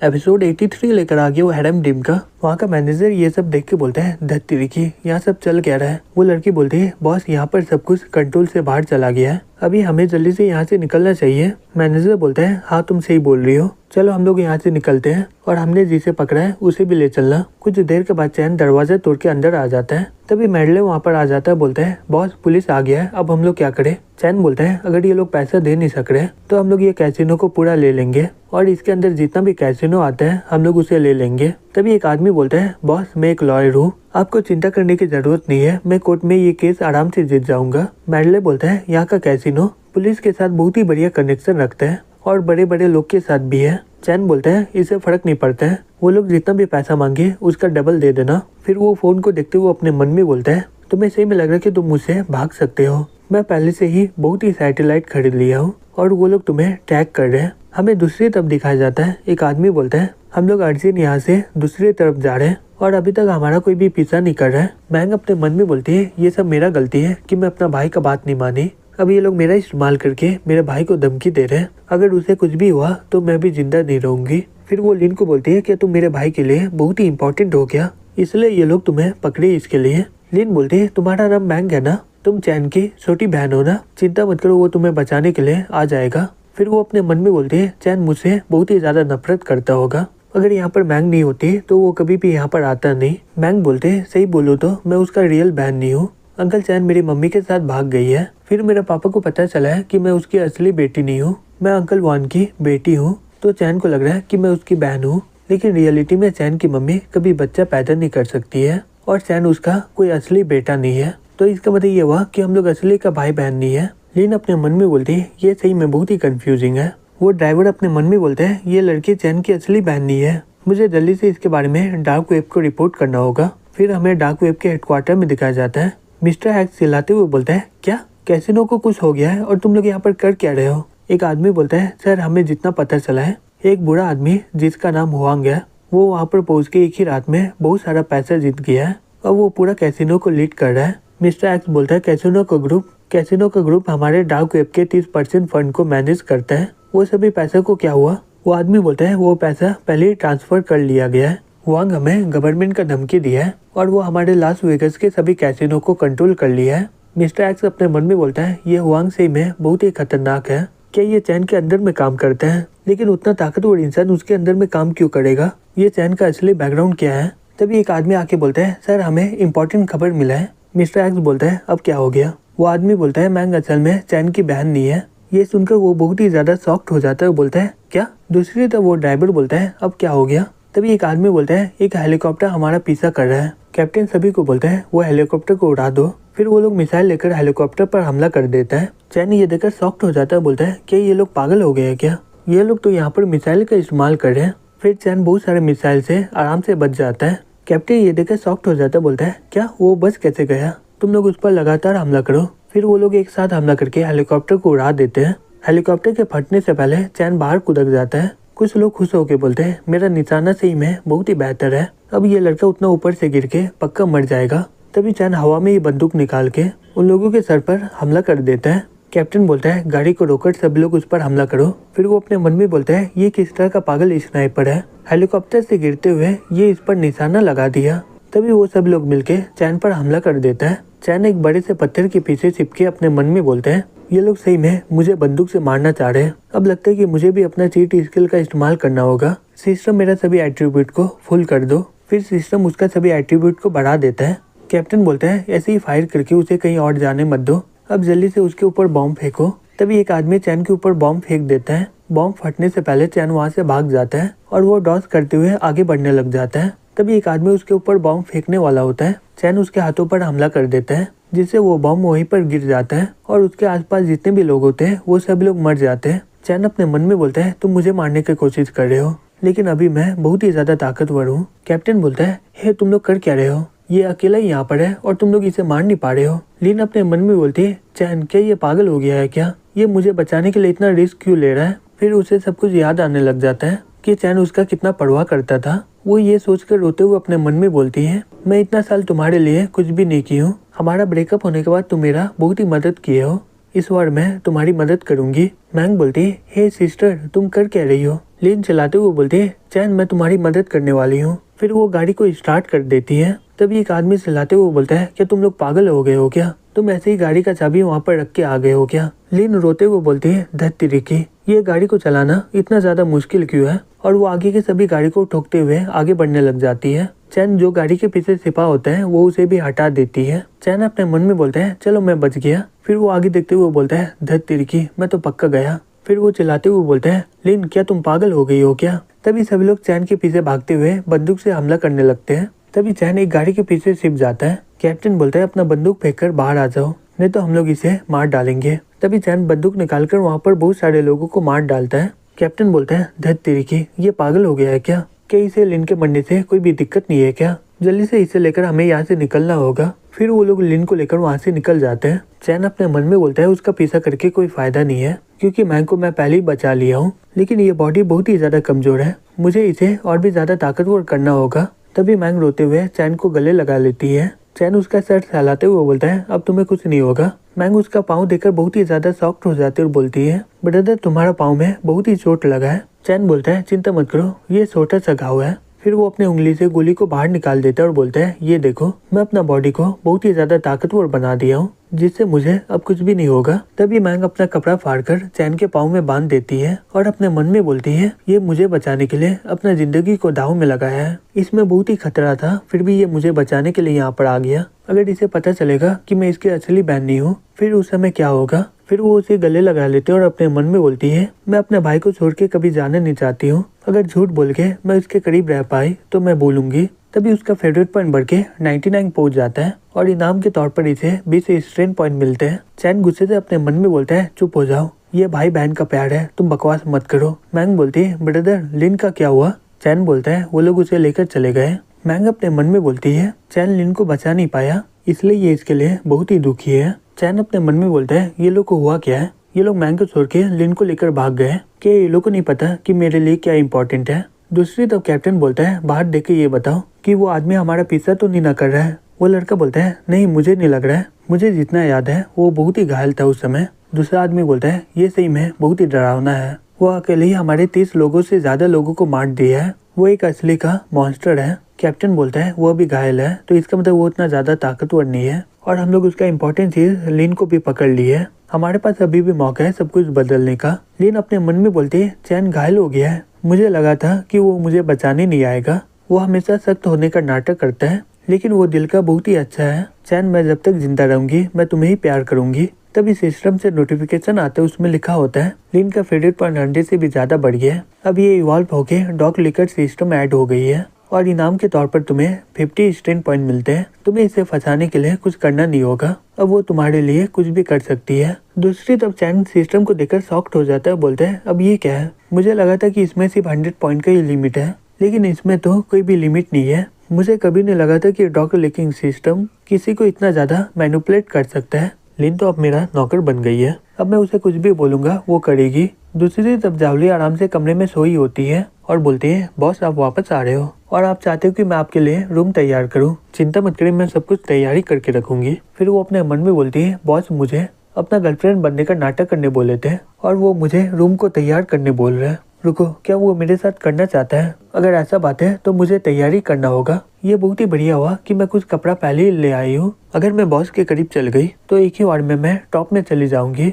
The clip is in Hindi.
एपिसोड 83 लेकर आ गया वो हैरम टीम का। वहाँ का मैनेजर ये सब देख के बोलता है, धत्ती की यहाँ सब चल क्या रहा है। वो लड़की बोलती है, बॉस यहाँ पर सब कुछ कंट्रोल से बाहर चला गया है, अभी हमें जल्दी से यहाँ से निकलना चाहिए। मैनेजर बोलता है, हाँ तुम सही बोल रही हो, चलो हम लोग यहाँ से निकलते हैं और हमने जिसे पकड़ा है उसे भी ले चलना। कुछ देर के बाद चैन दरवाजा तोड़ के अंदर आ जाता है। तभी मैडले वहाँ पर आ जाता है, बोलता है, बॉस पुलिस आ गया है, अब हम लोग क्या करें। चैन बोलता है, अगर ये लोग पैसा दे नहीं सक रहे तो हम लोग ये कैसीनो को पूरा ले लेंगे और इसके अंदर जितना भी कैसीनो आता है हम लोग उसे ले लेंगे। तभी एक आदमी बोलता है, बॉस मैं एक लॉयर हूँ, आपको चिंता करने की जरूरत नहीं है, मैं कोर्ट में ये केस आराम से जीत जाऊंगा। मैडले बोलता है, यहाँ का कैसीनो पुलिस के साथ बहुत ही बढ़िया कनेक्शन रखता है और बड़े बड़े लोग के साथ भी है। चैन बोलता है, इससे फर्क नहीं पड़ता है, वो लोग जितना भी पैसा मांगे उसका डबल दे देना। फिर वो फोन को देखते हुए अपने मन में बोलता है, तुम्हें सही में लग रहा है कि तुम मुझसे भाग सकते हो, मैं पहले से ही बहुत ही सैटेलाइट खरीद लिया हूँ और वो लोग तुम्हें ट्रैक कर रहे हैं। हमें दूसरी तरफ दिखाया जाता है, एक आदमी बोलता है, हम लोग अर्जेंट यहाँ से दूसरी तरफ जा रहे हैं और अभी तक हमारा कोई भी पीछा नहीं कर रहा है। मैंग अपने मन में बोलती है, ये सब मेरा गलती है कि मैं अपना भाई का बात नहीं मानी, अब ये लोग मेरा इस्तेमाल करके मेरे भाई को धमकी दे रहे हैं, अगर उसे कुछ भी हुआ तो मैं भी जिंदा नहीं रहूंगी। फिर वो लिन को बोलती है कि तुम मेरे भाई के लिए बहुत ही इम्पोर्टेंट हो गया, इसलिए ये लोग तुम्हें पकड़े इसके लिए। लिन बोलती है, तुम्हारा नाम मैंग है ना, तुम चैन की छोटी बहन हो ना, चिंता मत करो, वो तुम्हें बचाने के लिए आ जाएगा। फिर वो अपने मन में बोलती है, चैन मुझसे बहुत ही ज्यादा नफरत करता होगा, अगर यहाँ पर मैंग नहीं होती तो वो कभी भी यहाँ पर आता नहीं। मैंग बोलते हैं, सही बोलो तो मैं उसका रियल बहन नहीं हूँ, अंकल चैन मेरी मम्मी के साथ भाग गई है, फिर मेरे पापा को पता चला है कि मैं उसकी असली बेटी नहीं हूँ, मैं अंकल वान की बेटी हूँ। तो चैन को लग रहा है कि मैं उसकी बहन हूँ, लेकिन रियलिटी में चैन की मम्मी कभी बच्चा पैदा नहीं कर सकती है और चैन उसका कोई असली बेटा नहीं है, तो इसका मतलब ये हुआ कि हम लोग असली का भाई बहन नहीं है। लिन अपने मन में बोलती है, ये सही में बहुत ही कंफ्यूजिंग है। वो ड्राइवर अपने मन में बोलते हैं, ये लड़की चैन की असली बहन नहीं है, मुझे जल्दी से इसके बारे में डार्क वेब को रिपोर्ट करना होगा। फिर हमें डार्क वेब के हेडक्वार्टर में दिखाया जाता है। मिस्टर हैक्स चिल्लाते हुए बोलता है, क्या कैसीनो को कुछ हो गया है और तुम लोग यहाँ पर कर क्या रहे हो। एक आदमी बोलता है, सर हमें जितना पता चला है, एक बुरा आदमी जिसका नाम हुआंग है, वो वहाँ पर पहुँच के एक ही रात में बहुत सारा पैसा जीत गया है और वो पूरा कैसीनो को लीड कर रहा है। मिस्टर एक्स बोलता है, कैसीनो का ग्रुप हमारे डार्क वेब के 30% फंड को मैनेज करता है, वो सभी पैसा को क्या हुआ। वो आदमी बोलता है, वो पैसा पहले ही ट्रांसफर कर लिया गया है, हुआंग हमें गवर्नमेंट का धमकी दिया है और वो हमारे लास वेगस के सभी कैसीनो को कंट्रोल कर लिया है। मिस्टर एक्स अपने मन में बोलता है, ये हुआंग सही में बहुत ही खतरनाक है, क्या ये चैन के अंदर में काम करता है, लेकिन उतना ताकतवर इंसान उसके अंदर में काम क्यों करेगा, ये चैन का असली बैकग्राउंड क्या है। तभी एक आदमी आके बोलता है, सर हमें इम्पोर्टेंट खबर मिला है। मिस्टर एक्स बोलता है, अब क्या हो गया। वो आदमी बोलता है, मैंग असल में चैन की बहन नहीं है। ये सुनकर वो बहुत ही ज्यादा शॉक्ड हो जाता है, बोलता है, क्या। दूसरी तरफ वो ड्राइवर बोलता है, अब क्या हो गया। तभी एक आदमी बोलता है, एक हेलीकॉप्टर हमारा पीछा कर रहा है। कैप्टन सभी को बोलता है, वो हेलीकॉप्टर को उड़ा दो। फिर वो लोग मिसाइल लेकर हेलीकॉप्टर पर हमला कर देता है। चैन ये देखकर शॉक्ड हो जाता है, बोलता है, क्या ये लोग पागल हो गए हैं क्या, ये लोग तो यहाँ पर मिसाइल का इस्तेमाल कर रहे हैं। फिर चैन बहुत सारे मिसाइल से आराम से बच जाता है। कैप्टन ये देखकर शॉक्ड हो जाता है, बोलता है, क्या वो बच कैसे गया, तुम लोग उस पर लगातार हमला करो। फिर वो लोग एक साथ हमला करके हेलीकॉप्टर को उड़ा देते हैं। हेलीकॉप्टर के फटने से पहले चैन बाहर कूद जाता है। कुछ लोग खुश होकर बोलते हैं, मेरा निशाना सही में बहुत ही बेहतर है, अब ये लड़का उतना ऊपर से गिर के पक्का मर जाएगा। तभी चैन हवा में ही बंदूक निकाल के उन लोगों के सर पर हमला कर देता है। कैप्टन बोलता है, गाड़ी को रोककर सभी लोग उस पर हमला करो। फिर वो अपने मन में बोलता है, ये किस तरह का पागल स्नाइपर है, हेलीकॉप्टर से गिरते हुए ये इस पर निशाना लगा दिया। तभी वो सब लोग मिलके चैन पर हमला कर देता है। चैन एक बड़े से पत्थर के पीछे छिपके अपने मन में बोलते हैं, ये लोग सही में मुझे बंदूक से मारना चाह रहे हैं, अब लगता है कि मुझे भी अपना चीट स्किल का इस्तेमाल करना होगा। सिस्टम मेरा सभी एट्रीब्यूट को फुल कर दो। फिर सिस्टम उसका सभी एट्रीब्यूट को बढ़ा देता है। कैप्टन बोलता है, ऐसे ही फायर करके उसे कहीं और जाने मत दो, अब जल्दी से उसके ऊपर बॉम्ब फेंको। तभी एक आदमी चैन के ऊपर बॉम्ब फेंक देता है। बॉम्ब फटने से पहले चैन वहाँ से भाग जाता है और वो डॉस करते हुए आगे बढ़ने लग जाता है। तभी एक आदमी उसके ऊपर बॉम्ब फेंकने वाला होता है। चैन उसके हाथों पर हमला कर देता है, जिससे वो बॉम्ब वहीं पर गिर जाता है और उसके आसपास जितने भी लोग होते हैं वो सब लोग मर जाते हैं। चैन अपने मन में बोलता है, तुम मुझे मारने की कोशिश कर रहे हो, लेकिन अभी मैं बहुत ही ज्यादा ताकतवर हूँ। कैप्टन बोलता है, हे तुम लोग कर क्या रहे हो, ये अकेला ही यहाँ पर है और तुम लोग इसे मार नहीं पा रहे हो। लिन अपने मन में बोलती है, चैन क्या ये पागल हो गया है क्या, ये मुझे बचाने के लिए इतना रिस्क क्यों ले रहा है। फिर उसे सब कुछ याद आने लग जाता है कि चैन उसका कितना परवाह करता था। वो ये सोचकर रोते हुए अपने मन में बोलती है, मैं इतना साल तुम्हारे लिए कुछ भी नहीं की हूँ, हमारा ब्रेकअप होने के बाद तुम मेरा बहुत ही मदद किए हो, इस बार मैं तुम्हारी मदद करूंगी। मैंग बोलती है, हे सिस्टर तुम कर क्या रही हो। लिन चलाते हुए बोलती है, चैन मैं तुम्हारी मदद करने वाली हूँ। फिर वो गाड़ी को स्टार्ट कर देती है। तभी एक आदमी चलाते हुए बोलता है, क्या तुम लोग पागल हो गए हो क्या? तुम ऐसे ही गाड़ी का चाबी वहाँ पर रख के आ गए हो क्या? लिन रोते हुए बोलती है, धत तेरी की, ये गाड़ी को चलाना इतना ज्यादा मुश्किल क्यों है? और वो आगे के सभी गाड़ी को ठोकते हुए आगे बढ़ने लग जाती है। चैन जो गाड़ी के पीछे छिपा होता है वो उसे भी हटा देती है। चैन अपने मन में बोलता है, चलो मैं बच गया। फिर वो आगे देखते हुए बोलता है, धत तेरी की, मैं तो पक्का गया। फिर वो चिल्लाते हुए बोलता है, लिन क्या तुम पागल हो गई हो क्या? तभी सभी लोग चैन के पीछे भागते हुए बंदूक से हमला करने लगते हैं। तभी चैन एक गाड़ी के पीछे छिप जाता है। कैप्टन बोलता है, अपना बंदूक फेंककर बाहर आ जाओ, नहीं तो हम लोग इसे मार डालेंगे। तभी चैन बंदूक निकालकर वहाँ पर बहुत सारे लोगों को मार डालता है। कैप्टन बोलता है, धत तेरी की, ये पागल हो गया है क्या? इसे लिन के मरने से कोई भी दिक्कत नहीं है क्या? जल्दी से इसे लेकर हमें यहाँ से निकलना होगा। फिर वो लोग लिन को लेकर वहाँ से निकल जाते हैं। चैन अपने मन में बोलता है, उसका पीछा करके कोई फायदा नहीं है, क्योंकि मैंग को मैं पहले ही बचा लिया हूँ, लेकिन ये बॉडी बहुत ही ज्यादा कमजोर है, मुझे इसे और भी ज्यादा ताकतवर करना होगा। तभी मैंग रोते हुए चैन को गले लगा लेती है। चैन उसका सर सहलाते हुए बोलता है, अब तुम्हें कुछ नहीं होगा। मैंग उसका पाँव देखकर बहुत ही ज्यादा सॉफ्ट हो जाती है और बोलती है, ब्रदर तुम्हारा पाँव में बहुत ही चोट लगा है। चैन बोलता है, चिंता मत करो, ये छोटा सा घाव है। फिर वो अपने उंगली से गोली को बाहर निकाल देता है और बोलता है, ये देखो मैं अपना बॉडी को बहुत ही ज्यादा ताकतवर बना दिया हूँ, जिससे मुझे अब कुछ भी नहीं होगा। तभी मैंग अपना कपड़ा फाड़कर चैन के पाँव में बांध देती है और अपने मन में बोलती है, ये मुझे बचाने के लिए अपना जिंदगी को दांव में लगाया है। इसमें बहुत ही खतरा था, फिर भी ये मुझे बचाने के लिए यहाँ पर आ गया। अगर इसे पता चलेगा कि मैं इसकी असली बहन नहीं हूँ, फिर उस समय क्या होगा? फिर वो उसे गले लगा लेते और अपने मन में बोलती है, मैं अपने भाई को छोड़ के कभी जाना नहीं चाहती हूँ। अगर झूठ बोल के मैं उसके करीब रह पाई तो मैं बोलूंगी। तभी उसका फेवरेट पॉइंट बढ़ के 99 पहुंच जाता है और इनाम के तौर पर इसे 20 स्ट्रेन पॉइंट मिलते हैं। चैन गुस्से से अपने मन में बोलता है, चुप हो जाओ, ये भाई बहन का प्यार है, तुम बकवास मत करो। मैंग बोलती है, ब्रदर लिन का क्या हुआ? चैन बोलता है, वो लोग उसे लेकर चले गए। मैंग अपने मन में बोलती है, चैन लिन को बचा नहीं पाया, इसलिए ये इसके लिए बहुत ही दुखी है। चैन अपने मन में बोलता है, ये लोग को हुआ क्या है? ये लोग मैंग को छोड़ के लिन को लेकर भाग गए। क्या ये लोग को नहीं पता कि मेरे लिए क्या इम्पोर्टेंट है? दूसरी तरफ कैप्टन बोलता है, बाहर देख के ये बताओ कि वो आदमी हमारा पीछा तो नहीं ना कर रहा है? वो लड़का बोलता है, नहीं मुझे नहीं लग रहा है, मुझे जितना याद है वो बहुत ही घायल था उस समय। दूसरा आदमी बोलता है, ये सही में बहुत ही डरावना है, वो अकेले ही हमारे 30 लोगों से ज्यादा लोगों को मार दिया है, वो एक असली का मॉन्स्टर है। कैप्टन बोलता है, वो भी घायल है तो इसका मतलब वो इतना ज्यादा ताकतवर नहीं है और हम लोग उसका इम्पोर्टेंट चीज लिन को भी पकड़ ली है, हमारे पास अभी भी मौका है सब कुछ बदलने का। लिन अपने मन में बोलती है, चैन घायल हो गया है, मुझे लगा था कि वो मुझे बचाने नहीं आएगा, वो हमेशा सख्त होने का नाटक करता है, लेकिन वो दिल का बहुत ही अच्छा है। चैन मैं जब तक जिंदा रहूंगी मैं तुम्हें ही प्यार करूंगी। तभी सिस्टम से नोटिफिकेशन आता है, उसमें लिखा होता है, लिन का फेवरेट पॉइंट 100 से भी ज्यादा बढ़ गया है, अब ये इवॉल्व होके डॉग लिकर सिस्टम ऐड हो गई है और इनाम के तौर पर तुम्हें 50 स्ट्रेन पॉइंट मिलते हैं। तुम्हें इसे फंसाने के लिए कुछ करना नहीं होगा, अब वो तुम्हारे लिए कुछ भी कर सकती है। दूसरी तरफ चैन सिस्टम को देखकर शॉक्ड हो जाता है, बोलते हैं, अब ये क्या है? मुझे लगा था कि इसमें सिर्फ 100 पॉइंट का ही लिमिट है, लेकिन इसमें तो कोई भी लिमिट नहीं है। मुझे कभी नहीं लगा था कि डॉग लिकिंग सिस्टम किसी को इतना ज्यादा मैनिपुलेट कर सकता है। लिन तो अब मेरा नौकर बन गई है, अब मैं उसे कुछ भी बोलूंगा वो करेगी। दूसरी तरफ जावली आराम से कमरे में सोई होती है और बोलती है, बॉस आप वापस आ रहे हो और आप चाहते हो कि मैं आपके लिए रूम तैयार करूं, चिंता मत करें, मैं सब कुछ तैयारी करके रखूंगी। फिर वो अपने मन में बोलती है, बॉस मुझे अपना गर्लफ्रेंड बनने का नाटक करने बोले थे और वो मुझे रूम को तैयार करने बोल रहा है, रुको क्या वो मेरे साथ करना चाहता है? अगर ऐसा बात है तो मुझे तैयारी करना होगा। ये बहुत ही बढ़िया हुआ कि मैं कुछ कपड़ा पहले ही ले आई हूँ, अगर मैं बॉस के करीब चल गई तो एक ही बार में मैं टॉप में चली जाऊंगी।